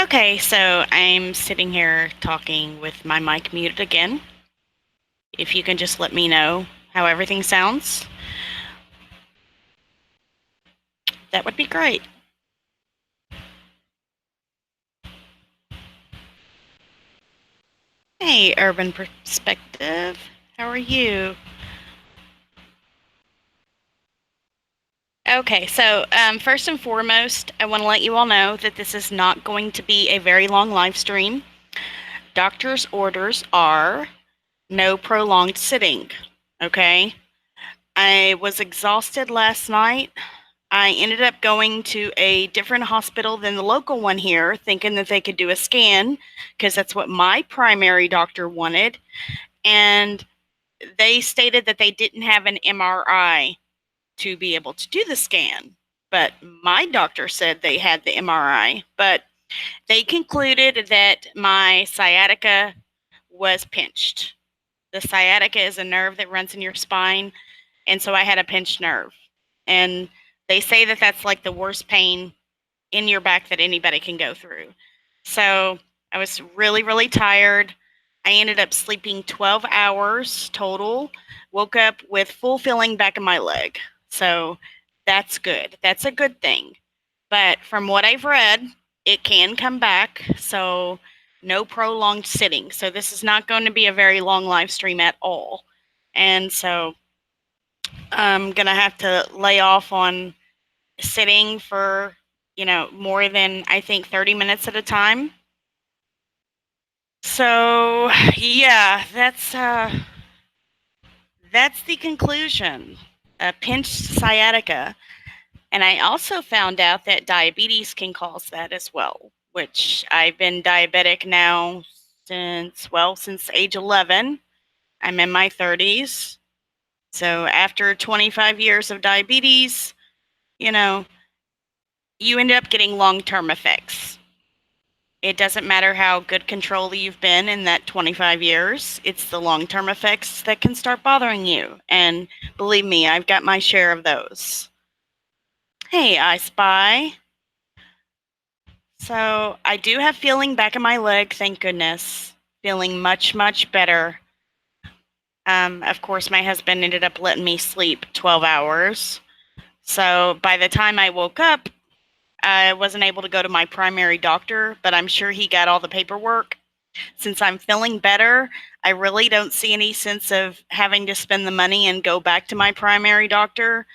Okay, so I'm sitting here talking with my mic muted again. If you can just let me know how everything sounds, that would be great. Hey, Urban Perspective, how are you? Okay, so first and foremost, I want to let you all know that this is not going to be a very long live stream. Doctor's orders are no prolonged sitting, okay? I was exhausted last night. I ended up going to a different hospital than the local one here, thinking that they could do a scan, because that's what my primary doctor wanted. And they stated that they didn't have an MRI to be able to do the scan. But my doctor said they had the MRI. But they concluded that my sciatica was pinched. The sciatica is a nerve that runs in your spine, and so I had a pinched nerve. And they say that that's like the worst pain in your back that anybody can go through. So I was really, really tired. I ended up sleeping 12 hours total, woke up with full feeling back in my leg. So that's good. That's a good thing. But from what I've read, it can come back. So no prolonged sitting. So this is not going to be a very long live stream at all. And so I'm going to have to lay off on sitting for, more than, I think, 30 minutes at a time. So, yeah, that's the conclusion. A pinched sciatica. And I also found out that diabetes can cause that as well, which I've been diabetic now since age 11. I'm in my 30s. So after 25 years of diabetes, you end up getting long-term effects. It doesn't matter how good control you've been in that 25 years. It's the long-term effects that can start bothering you. And believe me, I've got my share of those. Hey, I Spy. So I do have feeling back in my leg, thank goodness. Feeling much, much better. Of course, my husband ended up letting me sleep 12 hours. So by the time I woke up, I wasn't able to go to my primary doctor, but I'm sure he got all the paperwork. Since I'm feeling better, I really don't see any sense of having to spend the money and go back to my primary doctor.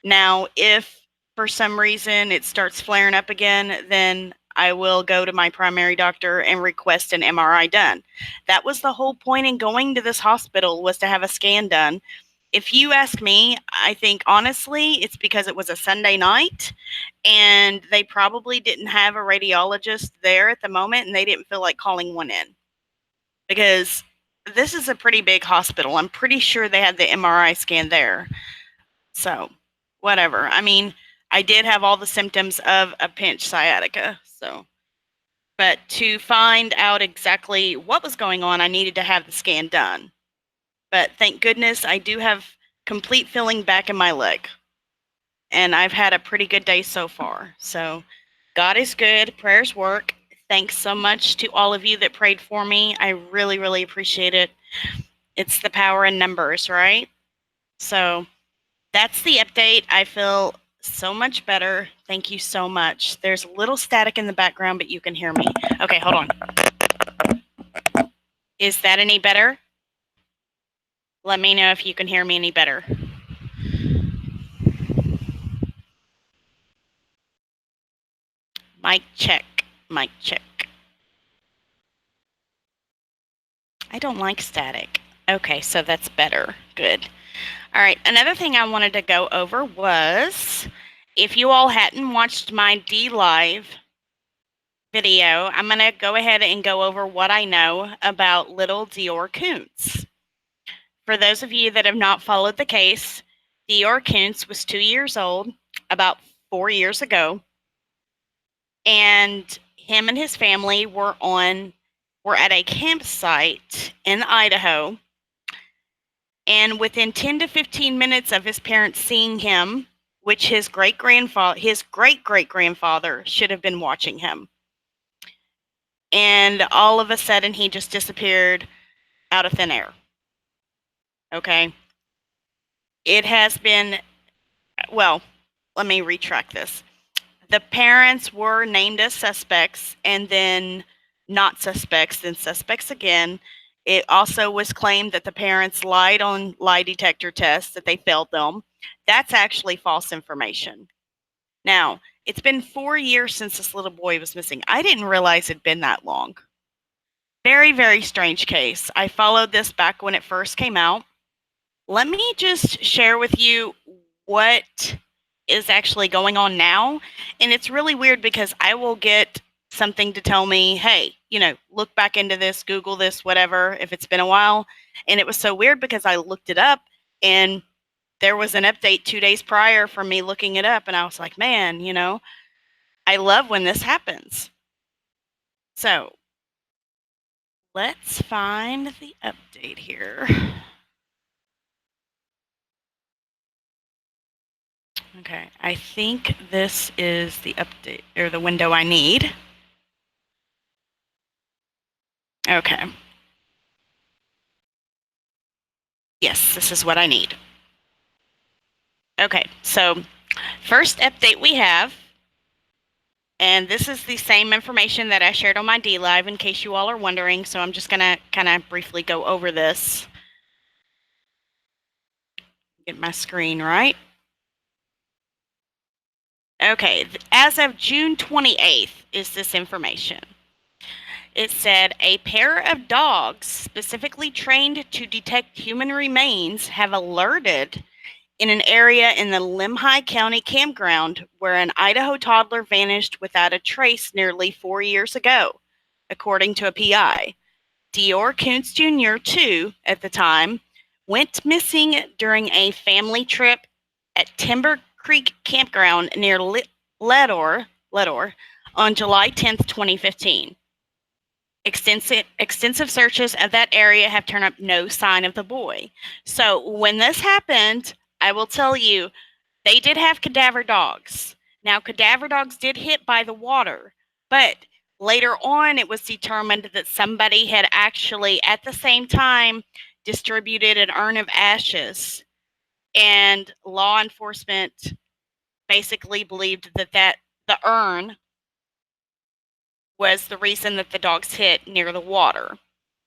Now, if for some reason it starts flaring up again, then I will go to my primary doctor and request an MRI done. That was the whole point in going to this hospital, was to have a scan done. If you ask me, I think honestly it's because it was a Sunday night and they probably didn't have a radiologist there at the moment and they didn't feel like calling one in. Because this is a pretty big hospital. I'm pretty sure they had the MRI scan there. So, whatever. I mean, I did have all the symptoms of a pinched sciatica. So, but to find out exactly what was going on, I needed to have the scan done. But thank goodness I do have complete feeling back in my leg. And I've had a pretty good day so far. So God is good. Prayers work. Thanks so much to all of you that prayed for me. I really, really appreciate it. It's the power in numbers, right? So that's the update. I feel so much better. Thank you so much. There's a little static in the background, but you can hear me. Okay, hold on. Is that any better? Let me know if you can hear me any better. Mic check. Mic check. I don't like static. Okay, so that's better. Good. All right, another thing I wanted to go over was, if you all hadn't watched my D-Live video, I'm going to go ahead and go over what I know about little DeOrr Kunz. For those of you that have not followed the case, DeOrr Kunz was 2 years old about 4 years ago, and him and his family were at a campsite in Idaho, and within 10 to 15 minutes of his parents seeing him, which his great-great-grandfather should have been watching him, and all of a sudden he just disappeared out of thin air. Okay. It has been, well, let me retract this. The parents were named as suspects and then not suspects, then suspects again. It also was claimed that the parents lied on lie detector tests, that they failed them. That's actually false information. Now, it's been 4 years since this little boy was missing. I didn't realize it'd been that long. Very, very strange case. I followed this back when it first came out. Let me just share with you what is actually going on now. And it's really weird because I will get something to tell me, hey, look back into this, Google this, whatever, if it's been a while. And it was so weird because I looked it up and there was an update 2 days prior from me looking it up. And I was like, man, I love when this happens. So let's find the update here. Okay, I think this is the update or the window I need. Okay. Yes, this is what I need. Okay, so first update we have, and this is the same information that I shared on my D-Live in case you all are wondering, so I'm just going to kind of briefly go over this. Get my screen right. Okay, as of June 28th is this information. It said a pair of dogs specifically trained to detect human remains have alerted in an area in the Lemhi County campground where an Idaho toddler vanished without a trace nearly 4 years ago, according to a PI. DeOrr Kunz Jr., too, at the time, went missing during a family trip at Timber Creek Campground near Ledor on July 10th, 2015. Extensive searches of that area have turned up no sign of the boy. So when this happened, I will tell you, they did have cadaver dogs. Now, cadaver dogs did hit by the water, but later on it was determined that somebody had actually, at the same time, distributed an urn of ashes, and law enforcement basically believed that the urn was the reason that the dogs hit near the water.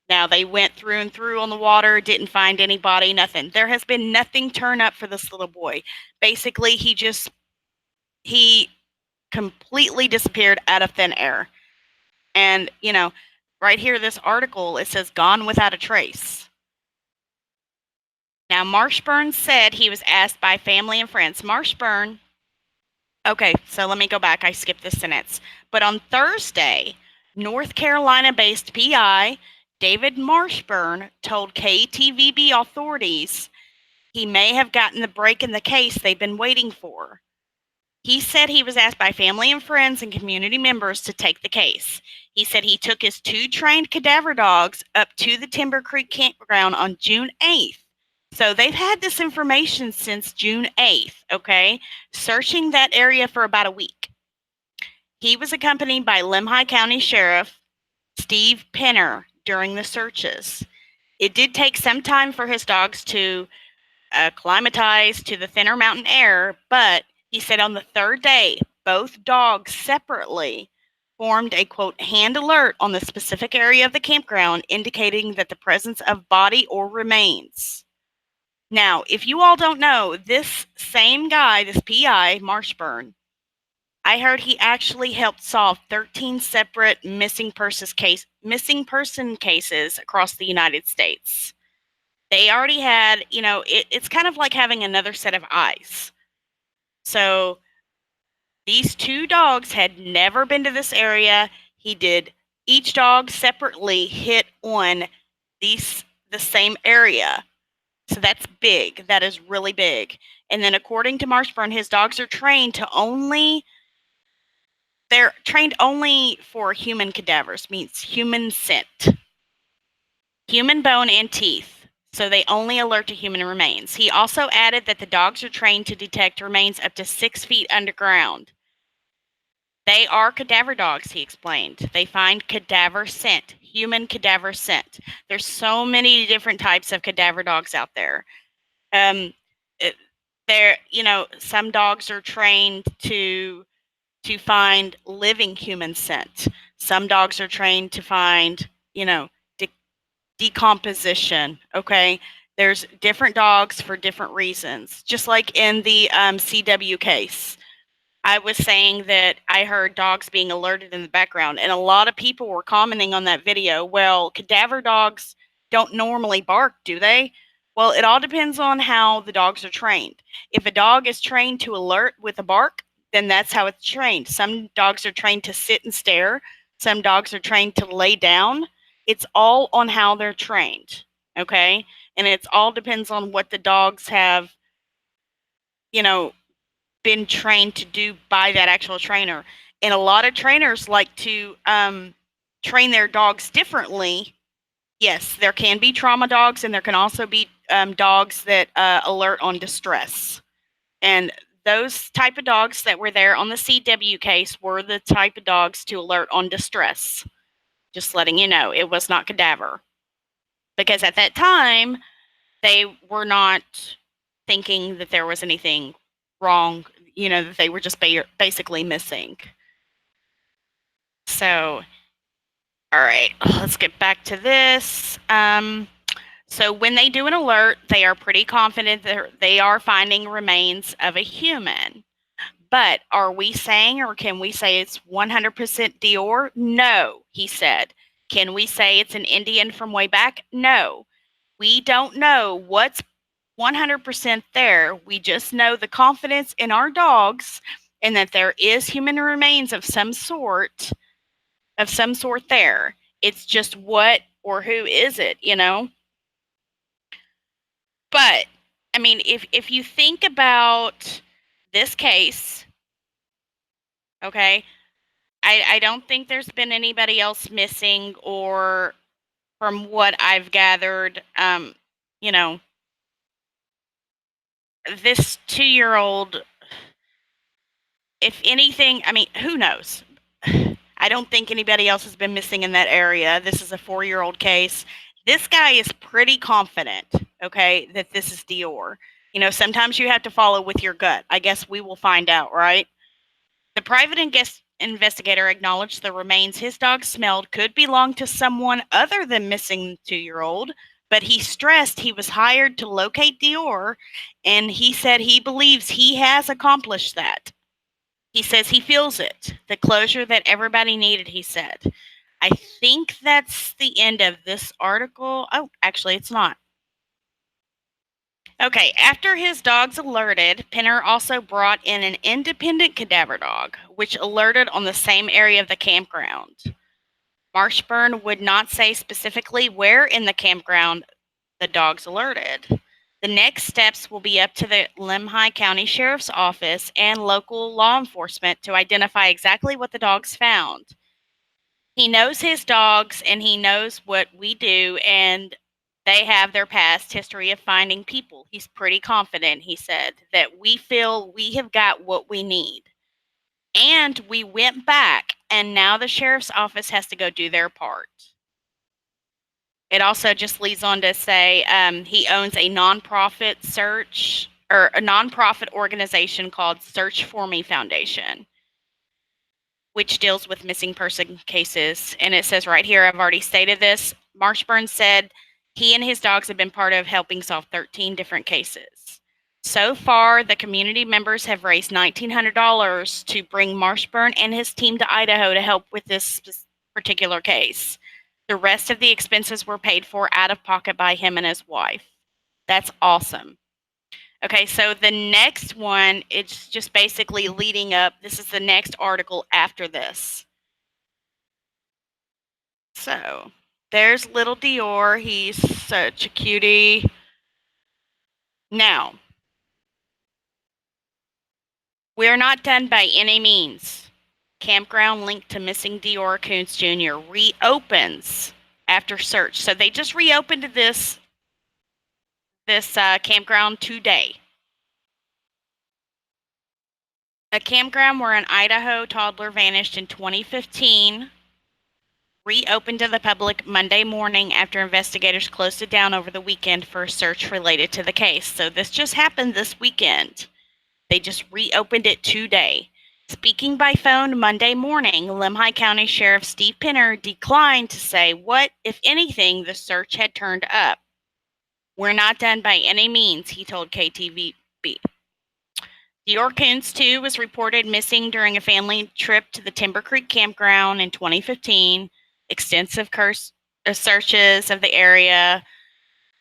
Now, they went through and through on the water, didn't find anybody, nothing. There has been nothing turn up for this little boy. Basically, he completely disappeared out of thin air. And, right here, this article, it says gone without a trace. Now, Marshburn said he was asked by family and friends. Marshburn, okay, so let me go back. I skipped this sentence. But on Thursday, North Carolina-based PI David Marshburn told KTVB authorities he may have gotten the break in the case they've been waiting for. He said he was asked by family and friends and community members to take the case. He said he took his 2 trained cadaver dogs up to the Timber Creek campground on June 8th. So they've had this information since June 8th, okay? Searching that area for about a week. He was accompanied by Lemhi County Sheriff Steve Penner during the searches. It did take some time for his dogs to acclimatize to the thinner mountain air, but he said on the 3rd day, both dogs separately formed a, quote, hand alert on the specific area of the campground, indicating that the presence of body or remains. Now, if you all don't know, this same guy, this PI, Marshburn, I heard he actually helped solve 13 separate missing person cases across the United States. They already had, it's kind of like having another set of eyes. So these 2 dogs had never been to this area. He did each dog separately hit on the same area. So that's big. That is really big. And then according to Marshburn, his dogs are trained they're trained only for human cadavers, means human scent, human bone and teeth. So they only alert to human remains. He also added that the dogs are trained to detect remains up to 6 feet underground. They are cadaver dogs, he explained. They find cadaver scent, human cadaver scent. There's so many different types of cadaver dogs out there. Um, it, some dogs are trained to find living human scent. Some dogs are trained to find, de- decomposition. Okay, there's different dogs for different reasons. Just like in the CW case, I was saying that I heard dogs being alerted in the background, and a lot of people were commenting on that video. Well, cadaver dogs don't normally bark, do they? Well, it all depends on how the dogs are trained. If a dog is trained to alert with a bark, then that's how it's trained. Some dogs are trained to sit and stare. Some dogs are trained to lay down. It's all on how they're trained, okay? And it's all depends on what the dogs have, you know, been trained to do by that actual trainer. And a lot of trainers like to train their dogs differently. Yes, there can be trauma dogs, and there can also be dogs that alert on distress. And those type of dogs that were there on the CW case were the type of dogs to alert on distress. Just letting you know, it was not cadaver. Because at that time, they were not thinking that there was anything wrong, that they were just basically missing. So, all right, let's get back to this. So when they do an alert, they are pretty confident that they are finding remains of a human. But are we saying, or can we say it's 100% DeOrr? No, he said. Can we say it's an Indian from way back? No. We don't know what's 100% there. We just know the confidence in our dogs and that there is human remains of some sort there. It's just what or who is it, But I mean, if you think about this case, okay, I don't think there's been anybody else missing, or from what I've gathered, you know, this 2-year-old, if anything, I mean, who knows? I don't think anybody else has been missing in that area. This is a 4-year-old case. This guy is pretty confident, okay, that this is DeOrr. Sometimes you have to follow with your gut. I guess we will find out, right? The private investigator acknowledged the remains his dog smelled could belong to someone other than missing 2-year-old, but he stressed he was hired to locate DeOrr, and he said he believes he has accomplished that. He says he feels it, the closure that everybody needed, he said. I think that's the end of this article. Oh, actually, it's not. Okay, after his dogs alerted, Penner also brought in an independent cadaver dog, which alerted on the same area of the campground. Marshburn would not say specifically where in the campground the dogs alerted. The next steps will be up to the Lemhi County Sheriff's Office and local law enforcement to identify exactly what the dogs found. He knows his dogs, and he knows what we do, and they have their past history of finding people. He's pretty confident, he said, that we feel we have got what we need. And we went back, and now the sheriff's office has to go do their part. It also just leads on to say he owns a nonprofit a nonprofit organization called Search For Me Foundation, which deals with missing person cases. And it says right here, I've already stated this, Marshburn said he and his dogs have been part of helping solve 13 different cases. So far, the community members have raised $1,900 to bring Marshburn and his team to Idaho to help with this particular case. The rest of the expenses were paid for out of pocket by him and his wife. That's awesome. Okay, so the next one, it's just basically leading up. This is the next article after this. So there's little DeOrr. He's such a cutie. Now, we're not done by any means. Campground linked to missing DeOrr Kunz Jr. reopens after search. So they just reopened this campground today. The campground where an Idaho toddler vanished in 2015 reopened to the public Monday morning after investigators closed it down over the weekend for a search related to the case. So this just happened this weekend. They just reopened it today. Speaking by phone Monday morning, Lemhi County Sheriff Steve Pinner declined to say what, if anything, the search had turned up. "We're not done by any means," he told KTVB. DeOrr Kunz, too, was reported missing during a family trip to the Timber Creek campground in 2015. Extensive searches of the area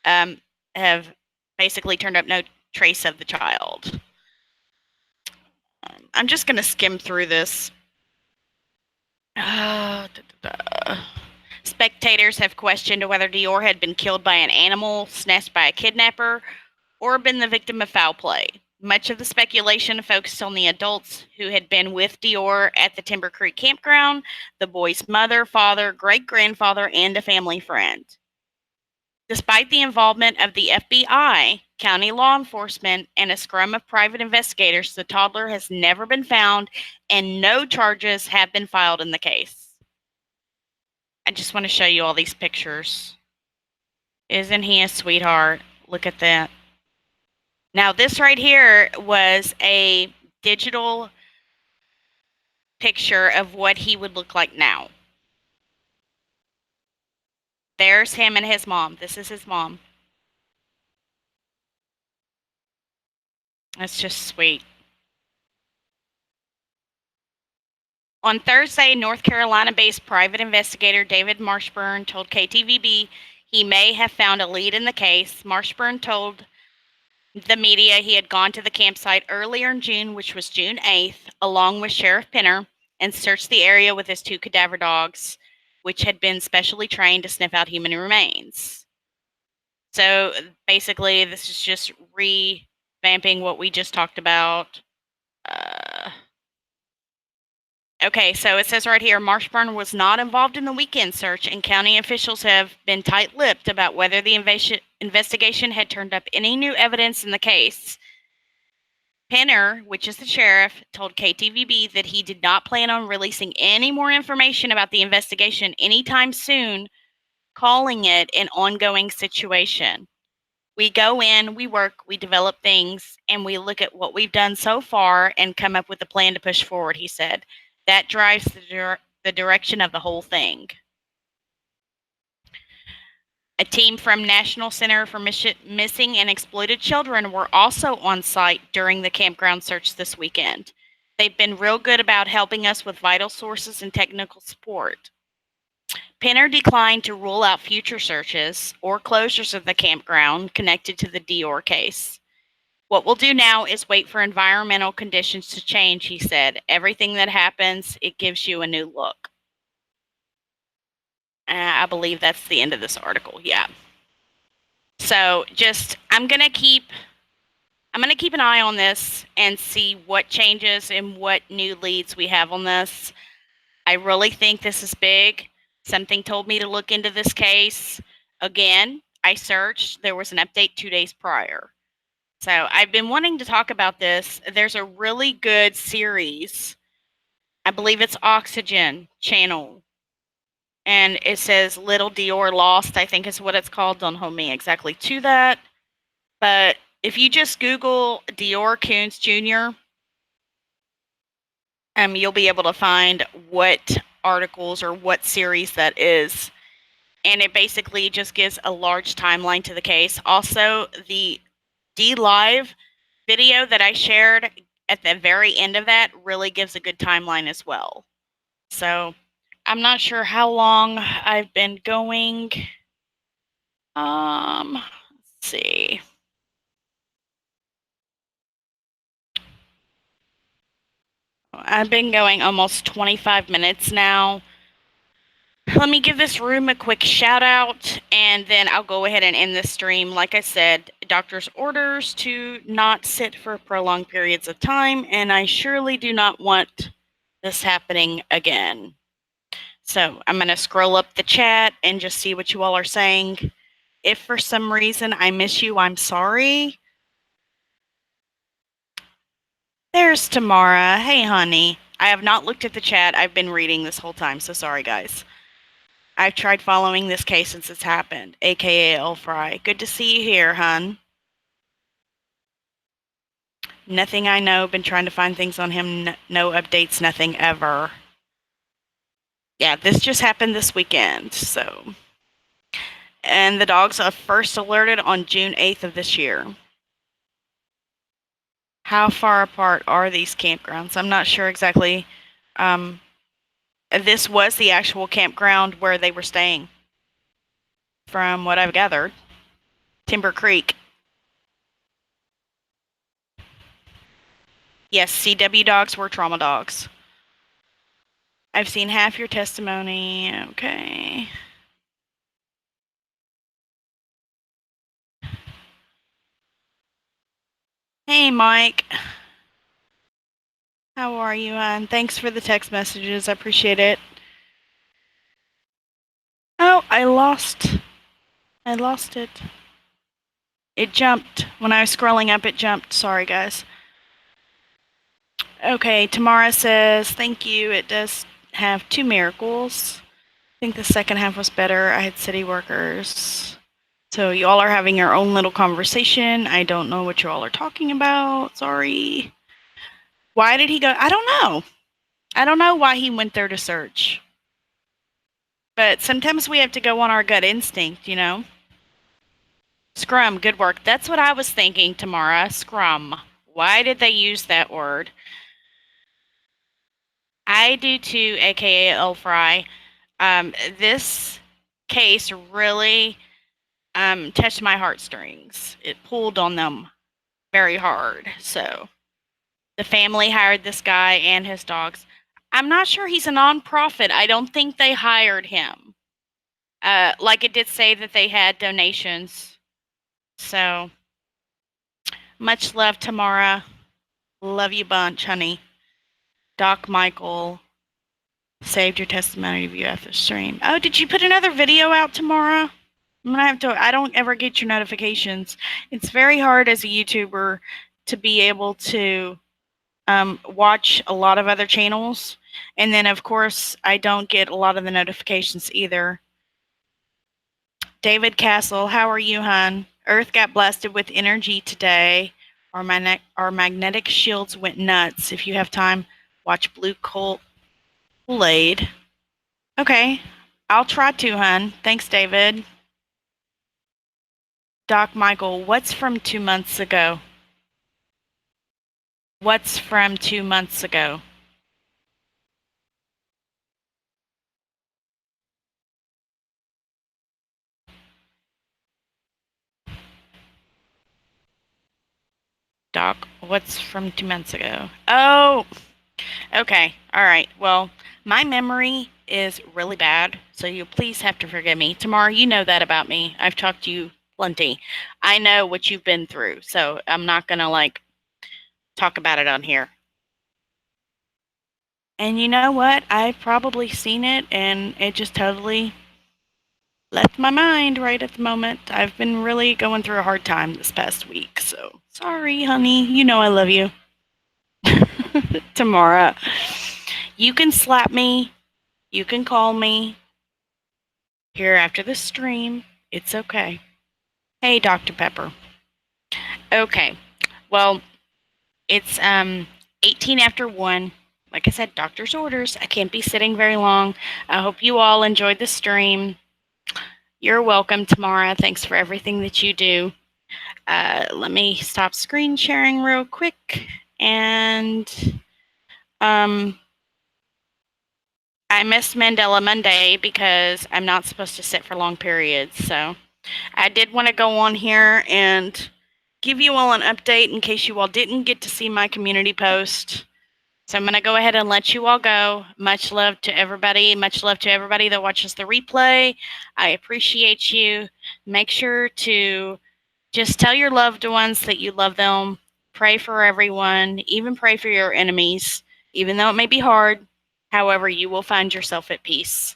have basically turned up no trace of the child. I'm just going to skim through this. Spectators have questioned whether DeOrr had been killed by an animal, snatched by a kidnapper, or been the victim of foul play. Much of the speculation focused on the adults who had been with DeOrr at the Timber Creek campground, the boy's mother, father, great-grandfather, and a family friend. Despite the involvement of the FBI, county law enforcement, and a scrum of private investigators, the toddler has never been found and no charges have been filed in the case. I just want to show you all these pictures. Isn't he a sweetheart? Look at that. Now, this right here was a digital picture of what he would look like now. There's him and his mom. This is his mom. That's just sweet. On Thursday, North Carolina-based private investigator David Marshburn told KTVB he may have found a lead in the case. Marshburn told the media he had gone to the campsite earlier in June, which was June 8th, along with Sheriff Pinner, and searched the area with his 2 cadaver dogs, which had been specially trained to sniff out human remains. So basically, this is just revamping what we just talked about. Okay, so it says right here, Marshburn was not involved in the weekend search, and county officials have been tight-lipped about whether the investigation had turned up any new evidence in the case. Pinner, which is the sheriff, told KTVB that he did not plan on releasing any more information about the investigation anytime soon, calling it an ongoing situation. "We go in, we work, we develop things, and we look at what we've done so far and come up with a plan to push forward," he said. "That drives the direction of the whole thing." A team from National Center for Missing and Exploited Children were also on site during the campground search this weekend. They've been real good about helping us with vital sources and technical support. Pinner declined to rule out future searches or closures of the campground connected to the DeOrr case. "What we'll do now is wait for environmental conditions to change," he said. "Everything that happens, it gives you a new look." I believe that's the end of this article. Yeah. So I'm gonna keep an eye on this and see what changes and what new leads we have on this. I really think this is big. Something told me to look into this case. Again, I searched. There was an update 2 days prior. So I've been wanting to talk about this. There's a really good series. I believe it's Oxygen Channel. And it says Little DeOrr Lost, I think is what it's called. Don't hold me exactly to that. But if you just Google DeOrr Kunz Jr., you'll be able to find what articles or what series that is. And it basically just gives a large timeline to the case. Also, the DLive video that I shared at the very end of that really gives a good timeline as well. So I'm not sure how long I've been going. Let's see. I've been going almost 25 minutes now. Let me give this room a quick shout out, and then I'll go ahead and end this stream. Like I said, doctor's orders to not sit for prolonged periods of time, and I surely do not want this happening again. So I'm going to scroll up the chat and just see what you all are saying. If for some reason I miss you, I'm sorry. There's Tamara. Hey, honey. I have not looked at the chat. I've been reading this whole time, so sorry, guys. I've tried following this case since it's happened, aka El Fry. Good to see you here, hun. Nothing I know. Been trying to find things on him. No updates, nothing ever. Yeah, this just happened this weekend, so. And the dogs are first alerted on June 8th of this year. How far apart are these campgrounds? I'm not sure exactly. This was the actual campground where they were staying, from what I've gathered. Timber Creek. Yes, CW dogs were trauma dogs. I've seen half your testimony. Okay. Hey, Mike. How are you, hon? Thanks for the text messages. I appreciate it. Oh, I lost it. It jumped. When I was scrolling up, it jumped. Sorry, guys. Okay, Tamara says, thank you. It does have 2 miracles. I think the second half was better. I had city workers. So you all are having your own little conversation. I don't know what you all are talking about. Sorry. Why did he go? I don't know. I don't know why he went there to search. But sometimes we have to go on our gut instinct, you know? Scrum, good work. That's what I was thinking, Tamara. Scrum. Why did they use that word? I do too, aka El Fry. This case really touched my heartstrings. It pulled on them very hard. So the family hired this guy and his dogs. I'm not sure he's a nonprofit. I don't think they hired him. Like it did say that they had donations. So much love, Tamara. Love you bunch, honey. Doc Michael saved your testimony of you after stream. Oh, did you put another video out tomorrow? I'm gonna have to. I don't ever get your notifications. It's very hard as a YouTuber to be able to watch a lot of other channels, and then of course I don't get a lot of the notifications either. David Castle, how are you, hon? Earth got blasted with energy today. Our magnetic shields went nuts. If you have time, watch Blue Kool-Aid. Okay, I'll try to, hon. Thanks, David. Doc Michael, what's from 2 months ago? What's from 2 months ago? Doc, what's from 2 months ago? Oh, okay. All right. Well, my memory is really bad, so you'll please have to forgive me. Tamara, you know that about me. I've talked to you plenty. I know what you've been through, so I'm not going to, talk about it on here. And you know what? I've probably seen it, and it just totally left my mind right at the moment. I've been really going through a hard time this past week, so sorry, honey. You know I love you. Tamara, you can slap me. You can call me here after the stream. It's okay. Hey, Dr. Pepper. Okay. Well, it's 18 after 1. Like I said, doctor's orders. I can't be sitting very long. I hope you all enjoyed the stream. You're welcome, Tamara. Thanks for everything that you do. Let me stop screen sharing real quick. And I missed Mandela Monday because I'm not supposed to sit for long periods. So I did want to go on here and give you all an update in case you all didn't get to see my community post. So I'm going to go ahead and let you all go. Much love to everybody. Much love to everybody that watches the replay. I appreciate you. Make sure to just tell your loved ones that you love them. Pray for everyone. Even pray for your enemies, even though it may be hard. However, you will find yourself at peace.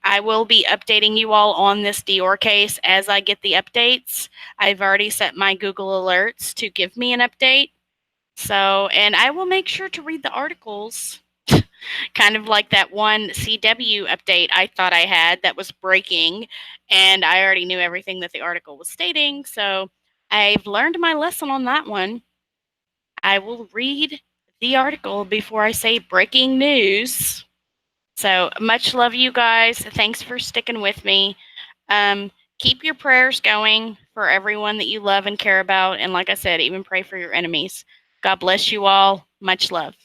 I will be updating you all on this DeOrr case as I get the updates. I've already set my Google alerts to give me an update. So, and I will make sure to read the articles, kind of like that one CW update I thought I had that was breaking, and I already knew everything that the article was stating. So I've learned my lesson on that one. I will read the article before I say breaking news. So much love, you guys. Thanks for sticking with me. Keep your prayers going for everyone that you love and care about. And like I said, even pray for your enemies. God bless you all. Much love.